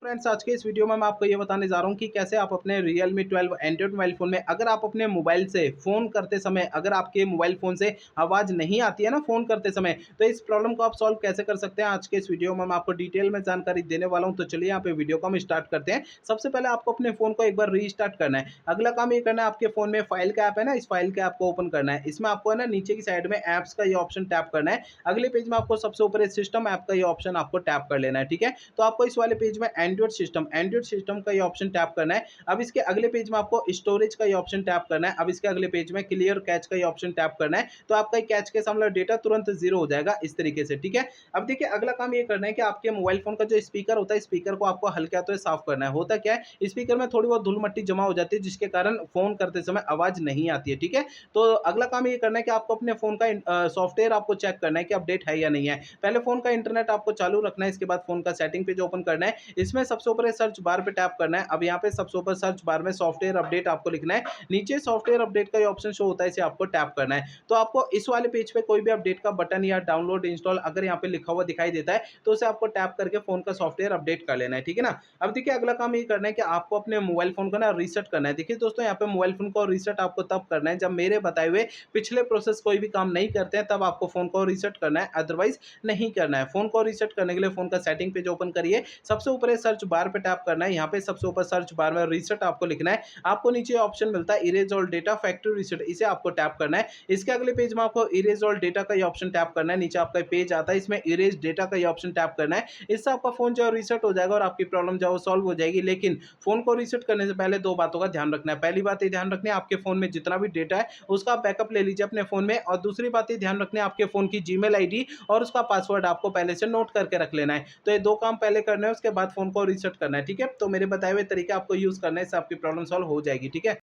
Friends, आज के इस वीडियो में मैं आपको ये बताने जा रहा हूँ कि कैसे आप अपने Realme 12 एंड्रॉइड मोबाइल फ़ोन में अगर आप अपने मोबाइल से फ़ोन करते समय अगर आपके मोबाइल फ़ोन से आवाज़ नहीं आती है ना फ़ोन करते समय, तो इस प्रॉब्लम को आप सॉल्व कैसे कर सकते हैं। आज के इस वीडियो में मैं आपको डिटेल में जानकारी देने वाला हूँ। तो चलिए यहाँ पे वीडियो को हम स्टार्ट करते हैं। सबसे पहले आपको अपने फ़ोन को एक बार रीस्टार्ट करना है। अगला काम ये करना है, आपके फ़ोन में फाइल का ऐप है ना, इस फाइल के ऐप को ओपन करना है। इसमें आपको है ना नीचे की साइड में ऐप्स का ये ऑप्शन टैप करना है। अगले पेज में आपको सबसे ऊपर सिस्टम ऐप का ये ऑप्शन आपको टैप कर लेना है। ठीक है, तो आपको इस वाले पेज में एंड्रॉइड सिस्टम का ये ऑप्शन टैप करना है। अब इसके अगले पेज में आपको स्टोरेज का ये ऑप्शन टैप करना है। अब इसके अगले पेज में क्लियर कैच का ये ऑप्शन टैप करना है। तो आपका कैच के सामने डेटा तुरंत जीरो हो जाएगा इस तरीके से। ठीक है, अब देखिए अगला काम ये करना है कि आपके मोबाइल फोन का जो स्पीकर होता है, स्पीकर को आपको हल्के हाथों से साफ करना है। होता क्या है, स्पीकर में थोड़ी बहुत धूल मट्टी जमा हो जाती है जिसके कारण फोन करते समय आवाज नहीं आती है। ठीक है, तो अगला काम ये करना है कि आपको अपने फोन का सॉफ्टवेयर आपको चेक करना है कि अपडेट है या नहीं है। पहले फोन का इंटरनेट आपको चालू रखना है, इसके बाद फोन का सेटिंग पेज ओपन करना है। इसमें सबसे ऊपर सर्च बार पे टैप करना है। अब यहाँ पे सबसे ऊपर सर्च बार में सॉफ्टवेयर अपडेट आपको लिखना है। नीचे सॉफ्टवेयर अपडेट का ये ऑप्शन शो होता है, इसे आपको टैप करना है। तो आपको इस वाले पेज पे कोई भी अपडेट का बटन या डाउनलोड इंस्टॉल अगर यहाँ पे लिखा हुआ दिखाई देता है तो उसे आपको टैप करके फोन का सॉफ्टवेयर अपडेट कर लेना है। ठीक है ना, अब देखिए अगला काम ये करना है कि आपको अपने मोबाइल फोन को ना रीसेट करना है। देखिए दोस्तों, यहाँ पे मोबाइल फोन को रीसेट आपको तब करना है जब मेरे बताए हुए पिछले प्रोसेस कोई भी काम नहीं करते हैं, तब आपको फोन को रीसेट करना है, अदरवाइज नहीं करना है। फोन को रीसेट करने के लिए फोन का सेटिंग पेज ओपन करिए। सबसे ऊपर सर्च बार पे टैप करना है। यहाँ पे सबसे ऊपर सर्च बार में रीसेट आपको लिखना है। आपको नीचे ऑप्शन मिलता है erase all data factory reset, इसे आपको टैप करना है। इसके अगले पेज में आपको इरेज ऑल डेटा का ये ऑप्शन टैप करना है। नीचे आपका पेज आता है, इसमें इरेज डेटा का ये ऑप्शन टैप करना है। इससे आपका फोन जो है रीसेट हो जाएगा और आपकी प्रॉब्लम जो है वो सॉल्व हो जाएगी। लेकिन फोन को रीसेट करने से पहले दो बातों का ध्यान रखना है। पहली बात ये ध्यान रखनी है, आपके फोन में जितना भी डेटा है उसका आप बैकअप ले लीजिए अपने फोन में। और दूसरी बात ये ध्यान रखनी है, आपके फोन की जीमेल आईडी और उसका पासवर्ड आपको पहले से नोट करके रख लेना है। तो ये दो काम पहले करने हैं, उसके बाद फोन को रीसेट करना है। ठीक है, तो मेरे बताए हुए तरीके आपको यूज करने से आपकी प्रॉब्लम सॉल्व हो जाएगी। ठीक है।